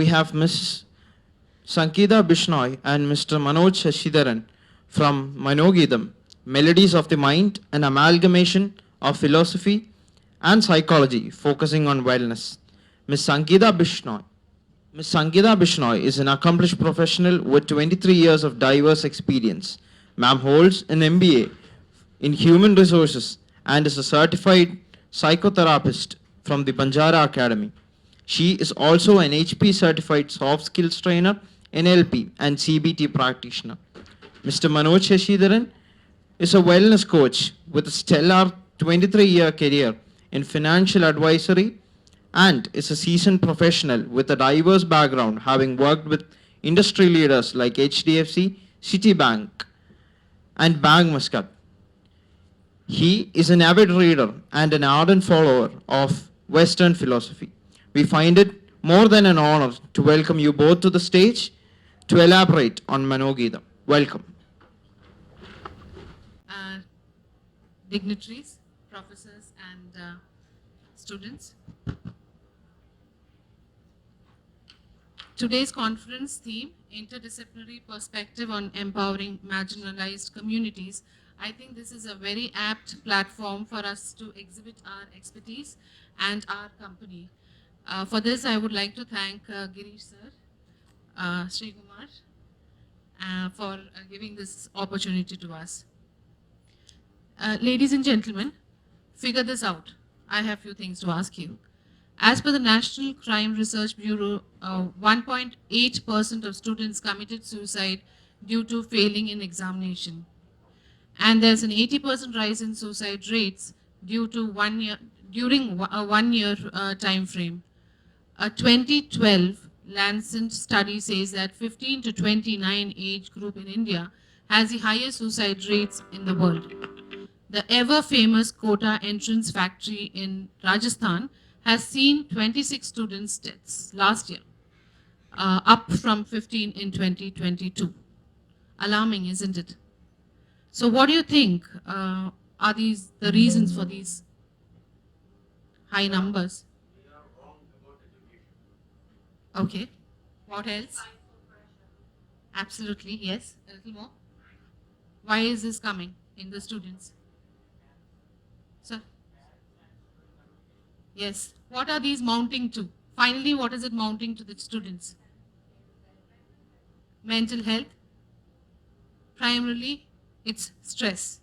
we have Ms. Sangeetha Bishnoi and Mr. Manoj Sasidharan from Manogeetham, Melodies of the Mind, an amalgamation of philosophy and psychology focusing on wellness. Ms. Sangeetha Bishnoi. Ms. Sangeetha Bishnoi is an accomplished professional with 23 years of diverse experience. Ma'am holds an MBA in Human Resources and is a certified psychotherapist from the Banjara Academy. She is also an HP certified soft skills trainer, NLP, and CBT practitioner. Mr. Manoj Sasidharan is a wellness coach with a stellar 23-year career in financial advisory and is a seasoned professional with a diverse background, having worked with industry leaders like HDFC, Citibank, and Bank Muscat. He is an avid reader and an ardent follower of Western philosophy. We find it more than an honor to welcome you both to the stage to elaborate on Manogeetham. Welcome. Dignitaries, professors, and students. Today's conference theme, Interdisciplinary Perspective on Empowering Marginalized Communities. I think this is a very apt platform for us to exhibit our expertise and our company. For this, I would like to thank Girish sir, Sri Kumar, for giving this opportunity to us. Ladies and gentlemen, figure this out. I have few things to ask you. As per the National Crime Research Bureau, 1.8% of students committed suicide due to failing in examination. And there's an 80% rise in suicide rates due to during a 1 year time frame. A 2012 Lancet study says that 15 to 29 age group in India has the highest suicide rates in the world. The ever famous Kota entrance factory in Rajasthan has seen 26 students' deaths last year, up from 15 in 2022. Alarming, isn't it? So what do you think are these the reasons for these high numbers? Okay. What else? Absolutely, yes. A little more. Why is this coming in the students? Sir? Yes. What are these mounting to? Finally, what is it mounting to the students? Mental health. Primarily, it's stress.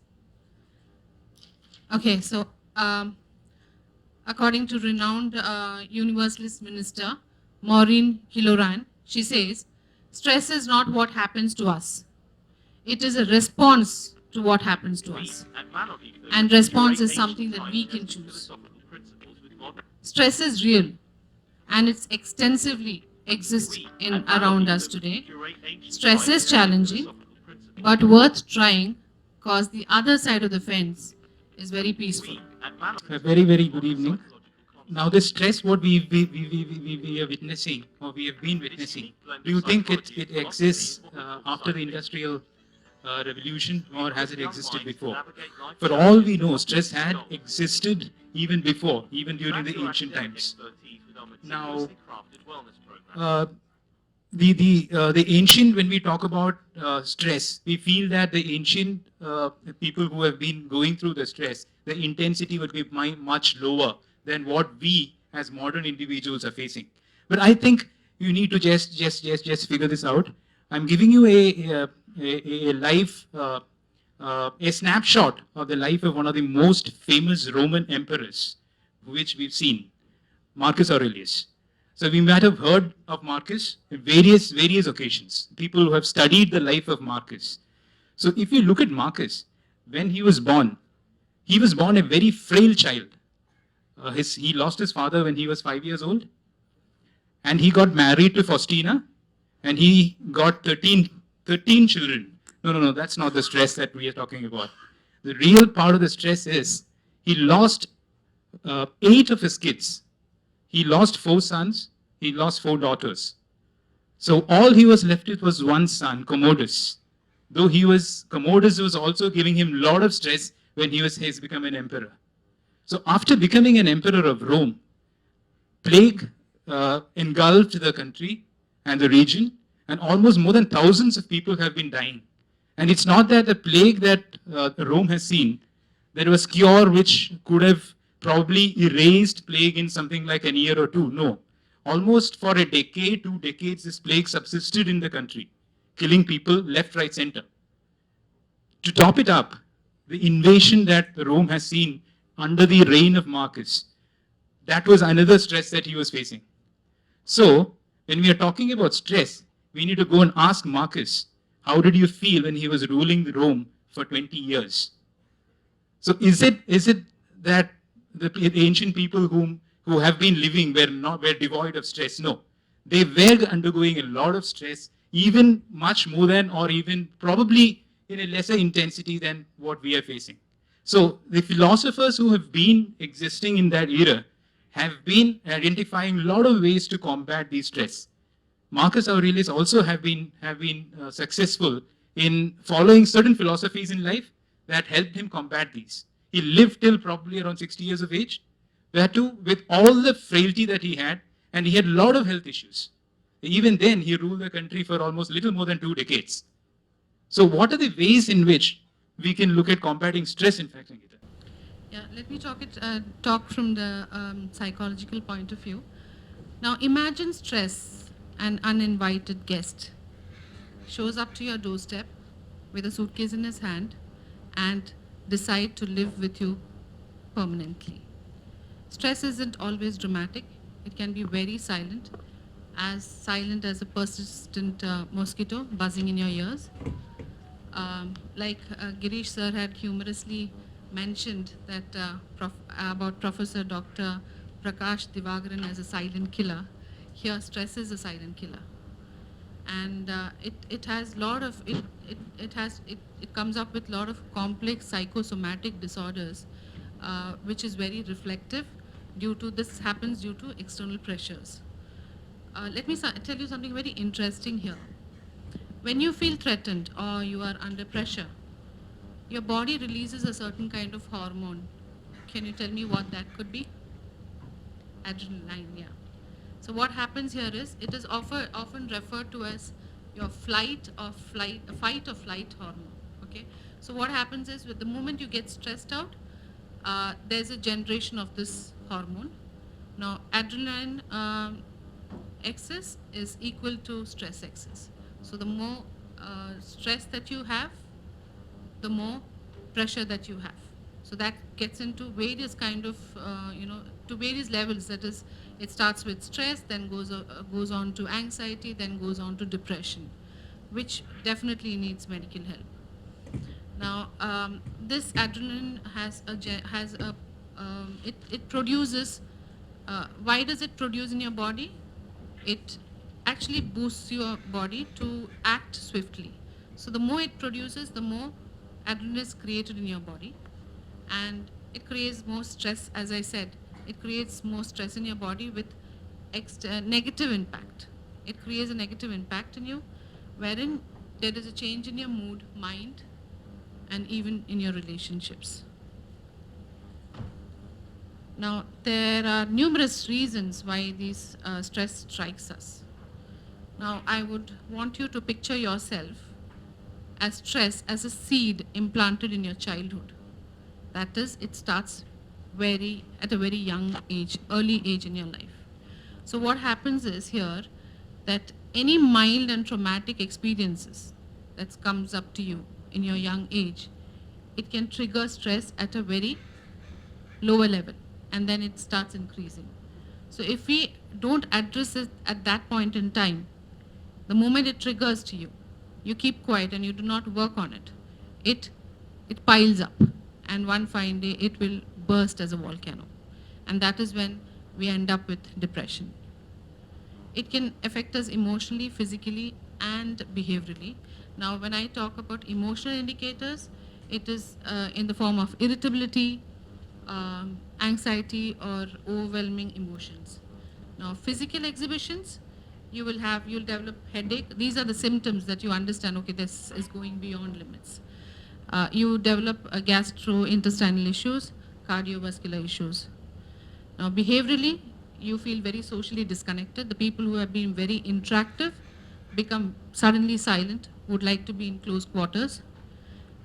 Okay, so according to renowned Universalist minister, Maureen Hilloran, she says, stress is not what happens to us. It is a response to what happens to us. And response is something that we can choose. Stress is real and it's extensively exists in around us today. Stress is challenging, but worth trying because the other side of the fence is very peaceful. A very, very good evening. Now, this stress, what we are witnessing, or we have been witnessing, do you think it exists after the industrial revolution, or has it existed before? For all we know, stress had existed even before, even during the ancient times. Now, the ancient, when we talk about stress, we feel that the ancient people who have been going through the stress, the intensity would be much lower than what we as modern individuals are facing. But I think you need to just figure this out. I'm giving you a life, a snapshot of the life of one of the most famous Roman emperors, which we've seen, Marcus Aurelius. So we might have heard of Marcus in various occasions. People who have studied the life of Marcus. So if you look at Marcus, when he was born a very frail child. He lost his father when he was 5 years old, and he got married to Faustina, and he got 13 children. No, that's not the stress that we are talking about. The real part of the stress is he lost 8 of his kids. He lost 4 sons, he lost 4 daughters. So all he was left with was one son, Commodus. Though Commodus was also giving him a lot of stress when he's become an emperor. So after becoming an emperor of Rome, plague engulfed the country, and the region, and almost more than thousands of people have been dying. And it's not that the plague that Rome has seen, there was cure which could have probably erased plague in something like an year or two. No. Almost for a decade, 2 decades, this plague subsisted in the country, killing people left, right, center. To top it up, the invasion that Rome has seen under the reign of Marcus, that was another stress that he was facing. So, when we are talking about stress, we need to go and ask Marcus, how did you feel when he was ruling Rome for 20 years? So, is it that the ancient people who have been living were devoid of stress? No, they were undergoing a lot of stress, even much more than, or even probably in a lesser intensity than what we are facing. So, the philosophers who have been existing in that era have been identifying a lot of ways to combat these stress. Marcus Aurelius also have been successful in following certain philosophies in life that helped him combat these. He lived till probably around 60 years of age, where too, with all the frailty that he had, and he had a lot of health issues. Even then, he ruled the country for almost little more than 2 decades. So, what are the ways in which we can look at combating stress, in fact, Sangeetha? Yeah, let me talk from the psychological point of view. Now, imagine stress. An uninvited guest shows up to your doorstep with a suitcase in his hand and decide to live with you permanently. Stress isn't always dramatic. It can be very silent as a persistent mosquito buzzing in your ears. Like Girish sir had humorously mentioned that about Professor Dr. Prakash Divagaran as a silent killer. Here, stress is a silent killer, and it comes up with a lot of complex psychosomatic disorders, which is very reflective. This happens due to external pressures. Let me tell you something very interesting here. When you feel threatened or you are under pressure, your body releases a certain kind of hormone. Can you tell me what that could be? Adrenaline, yeah. So what happens here is, it is often referred to as your fight or flight hormone. Okay. So what happens is, with the moment you get stressed out, there's a generation of this hormone. Now, adrenaline excess is equal to stress excess. So the more stress that you have, the more pressure that you have. So that gets into various kind of, to various levels. That is, it starts with stress, then goes on to anxiety, then goes on to depression, which definitely needs medical help. Now, this adrenaline it produces. Why does it produce in your body? It actually boosts your body to act swiftly. So the more it produces, the more adrenaline is created in your body, and it creates more stress. As I said, it creates more stress in your body with negative impact. It creates a negative impact in you, wherein there is a change in your mood, mind, and even in your relationships. Now, there are numerous reasons why these stress strikes us. Now, I would want you to picture yourself as stress as a seed implanted in your childhood. That is, it starts at a very young age, early age in your life. So what happens is here, that any mild and traumatic experiences that comes up to you in your young age, it can trigger stress at a very lower level, and then it starts increasing. So if we don't address it at that point in time, the moment it triggers to you, you keep quiet and you do not work on it, it piles up, and one fine day it will burst as a volcano. And that is when we end up with depression. It can affect us emotionally, physically, and behaviorally. Now, when I talk about emotional indicators, it is in the form of irritability, anxiety, or overwhelming emotions. Now, physical exhibitions, you'll develop headache. These are the symptoms that you understand, okay, this is going beyond limits. You develop gastrointestinal issues, cardiovascular issues. Now, behaviorally, you feel very socially disconnected. The people who have been very interactive become suddenly silent, would like to be in close quarters,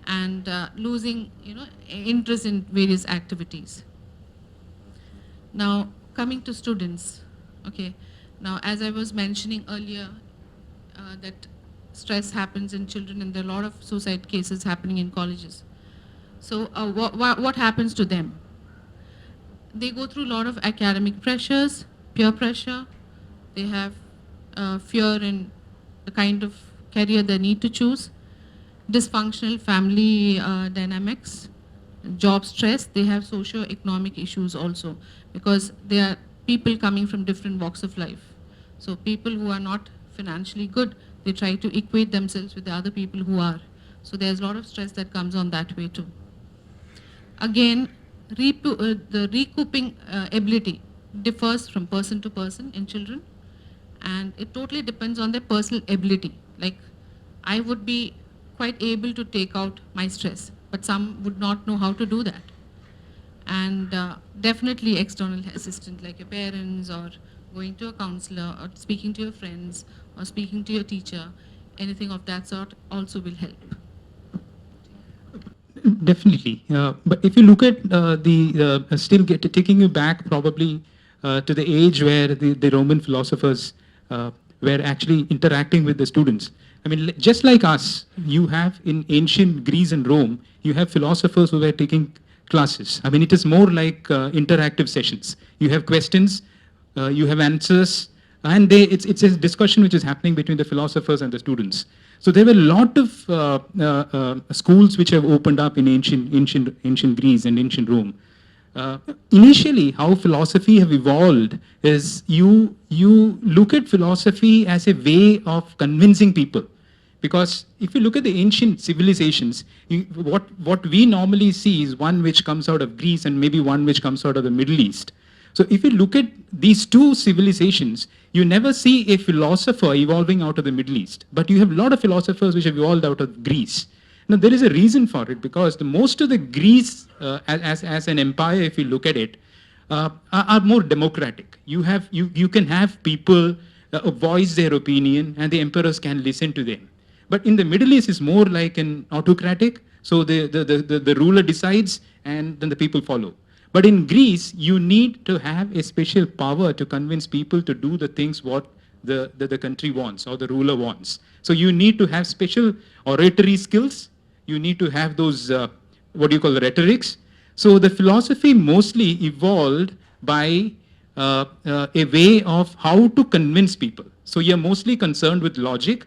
and losing, interest in various activities. Now, coming to students, okay. Now, as I was mentioning earlier, that stress happens in children, and there are a lot of suicide cases happening in colleges. So, what happens to them? They go through a lot of academic pressures, peer pressure. They have fear in the kind of career they need to choose, dysfunctional family dynamics, job stress. They have socio-economic issues also, because they are people coming from different walks of life. So people who are not financially good, they try to equate themselves with the other people who are. So there's a lot of stress that comes on that way too. Again, the recouping ability differs from person to person in children, and it totally depends on their personal ability. Like, I would be quite able to take out my stress, but some would not know how to do that. And definitely external assistance like your parents, or going to a counselor, or speaking to your friends, or speaking to your teacher, anything of that sort also will help. Definitely. But if you look at taking you back probably to the age where the Roman philosophers were actually interacting with the students. I mean, just like us, you have in ancient Greece and Rome, you have philosophers who were taking classes. I mean, it is more like interactive sessions. You have questions, you have answers, and it's a discussion which is happening between the philosophers and the students. So there were a lot of schools which have opened up in ancient Greece and ancient Rome. Initially, how philosophy have evolved is you look at philosophy as a way of convincing people. Because if you look at the ancient civilizations, what we normally see is one which comes out of Greece and maybe one which comes out of the Middle East. So if you look at these two civilizations, you never see a philosopher evolving out of the Middle East. But you have a lot of philosophers which have evolved out of Greece. Now, there is a reason for it, because most of the Greece, as an empire, if you look at it, are more democratic. You can have people voice their opinion, and the emperors can listen to them. But in the Middle East, it's more like an autocratic. So the ruler decides, and then the people follow. But in Greece, you need to have a special power to convince people to do the things what the country wants or the ruler wants. So you need to have special oratory skills. You need to have those, rhetorics. So the philosophy mostly evolved by a way of how to convince people. So you're mostly concerned with logic.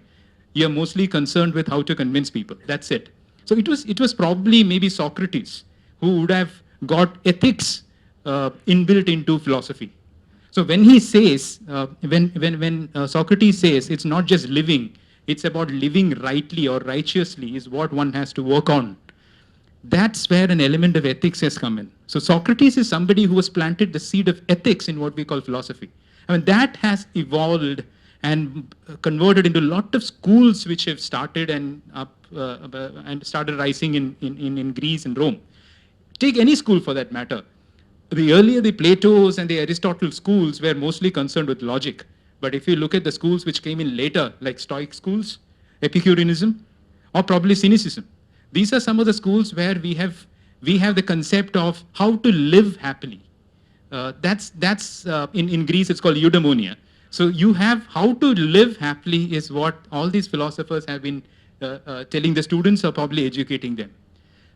You're mostly concerned with how to convince people. That's it. So it was probably maybe Socrates who would have got ethics inbuilt into philosophy. So when he says, when Socrates says it's not just living, it's about living rightly or righteously is what one has to work on. That's where an element of ethics has come in. So Socrates is somebody who has planted the seed of ethics in what we call philosophy. I mean, that has evolved and converted into a lot of schools which have started and started rising in Greece and Rome. Take any school for that matter. The Plato's and the Aristotle schools were mostly concerned with logic. But if you look at the schools which came in later, like Stoic schools, Epicureanism, or probably Cynicism, these are some of the schools where we have the concept of how to live happily. That's in Greece it's called eudaimonia. So you have how to live happily is what all these philosophers have been telling the students or probably educating them.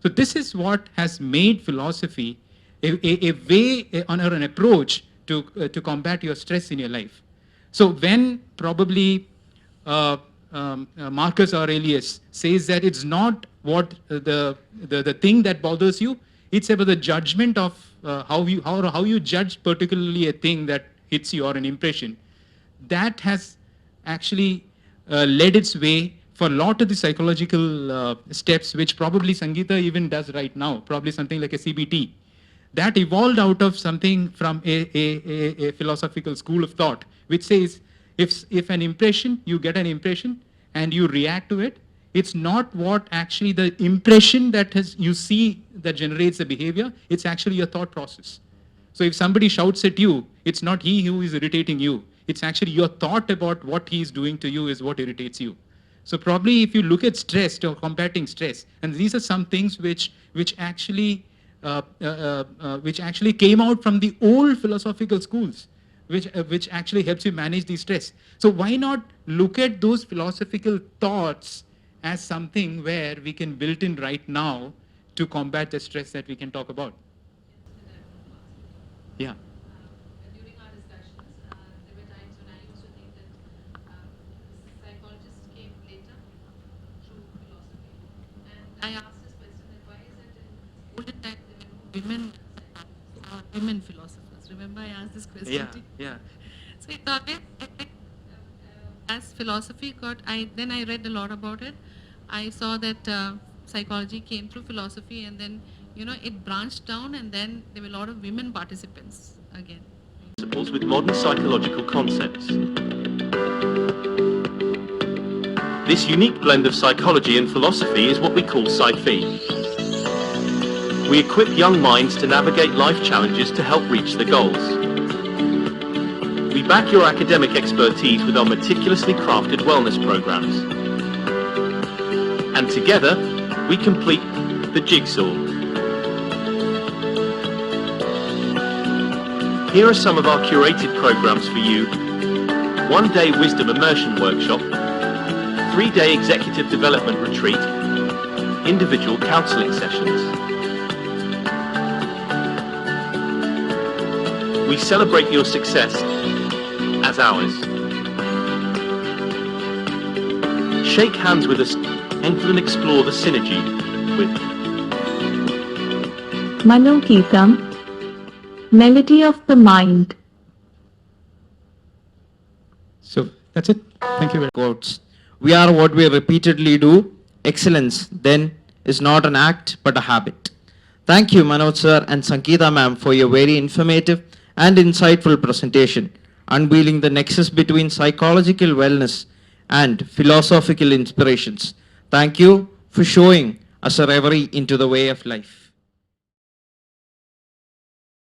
So this is what has made philosophy a way or an approach to combat your stress in your life. So when probably Marcus Aurelius says that it's not what the thing that bothers you, it's about the judgment of how you judge particularly a thing that hits you or an impression. That has actually led its way for a lot of the psychological steps, which probably Sangeetha even does right now, probably something like a CBT. That evolved out of something from a philosophical school of thought, which says if an impression, you get an impression and you react to it, it's not what actually the impression that you see that generates the behavior, it's actually your thought process. So if somebody shouts at you, it's not he who is irritating you. It's actually your thought about what he is doing to you is what irritates you. So probably if you look at stress or combating stress, and these are some things which actually came out from the old philosophical schools, which actually helps you manage the stress. So why not look at those philosophical thoughts as something where we can build in right now to combat the stress that we can talk about? Yeah. During our discussions, there were times when I used to think that psychologists came later through philosophy. And I asked this question that why is it in olden times there were no women philosophers? Remember I asked this question Yeah. to you? Yeah. So I thought as philosophy then I read a lot about it. I saw that psychology came through philosophy, and then it branched down, and then there were a lot of women participants again. Principles with modern psychological concepts. This unique blend of psychology and philosophy is what we call Psy-Phi. We equip young minds to navigate life challenges to help reach the goals. We back your academic expertise with our meticulously crafted wellness programs. And together, we complete the jigsaw. Here are some of our curated programs for you. 1-day wisdom immersion workshop, 3-day executive development retreat, individual counseling sessions. We celebrate your success as ours. Shake hands with us and explore the synergy with Manogeetham, melody of the mind. So that's it. Thank you very much. Quotes. We are what we repeatedly do. Excellence, then, is not an act but a habit. Thank you, Manoj sir and Sangeetha ma'am, for your very informative and insightful presentation, unveiling the nexus between psychological wellness and philosophical inspirations. Thank you for showing us a reverie into the way of life.